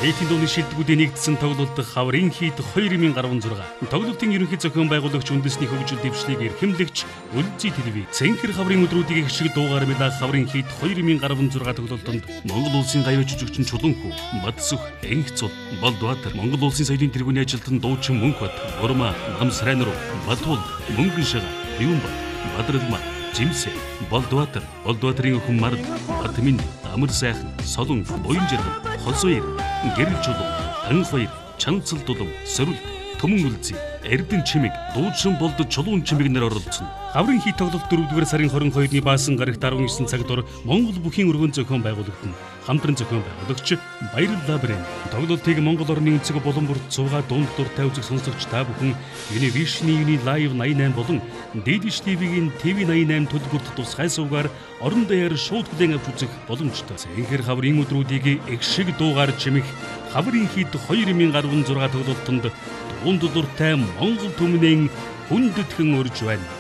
Нийтийн дууны шилдэгүүдийн нэгдсэн тоглолт хаврын хийд 2016. Тоглолтын ерөнхий зохион байгуулагч үндэсний хөгжил дэвшлиг эрхэмлэгч Үлзий телевиз Цэнхэр хаврын өдрүүдийг их шиг дуугаар мэлэх хаврын хийд 2016 тоглолтод Монгол улсын гавьяа жүжигчин Чулуунхүү, Мадсүх, Энхцул, Болдбаатар, Монгол улсын соёлын тэргүүний ажилтан дуучин Мөнхбат, Бурма, Намсрайнруу, Батуул, Мөнгөншага, Юумбат, Бадралма, Жимсэ, Болдбаатар, Болдбаатарын өхөн Мард, Батмин, Амар сайхан, Солон, Буянжиргал, Хосуур, Гэрэл Чулуу, Танхбаяр, Чанцал дулам, Сорилт, Төмөн Үлзий, Эрдэнэ чимэг, Дуучин Болдод Чулуун чимэг нар оролцсон. Хаврын хийд тоглолт 4-р сарын 22-ны баасан гарагт 19 цаг дур Монгол бүхийн өргөн зохион байгуулагдан хамтран зохион байгуулагч Баярлалаа брэнд тоглолтыг Монгол орны өнцөг болон бүрт суугаад дунд дуртай үзэх сонсогч та бүхэн Univision-ийн Live 88 болон DDH TV-ийн TV 88 төлбөрт тусгай суугаар орон даяар шууд хүлээн авч үзэх боломжтой. Цэнхэр хаврын өдрүүдийг их шиг дуугаар чимэх Хаврын хийд 2016 тоглолтод дунд дуртай Монгол түмнэн хүндэтгэн урьж байна.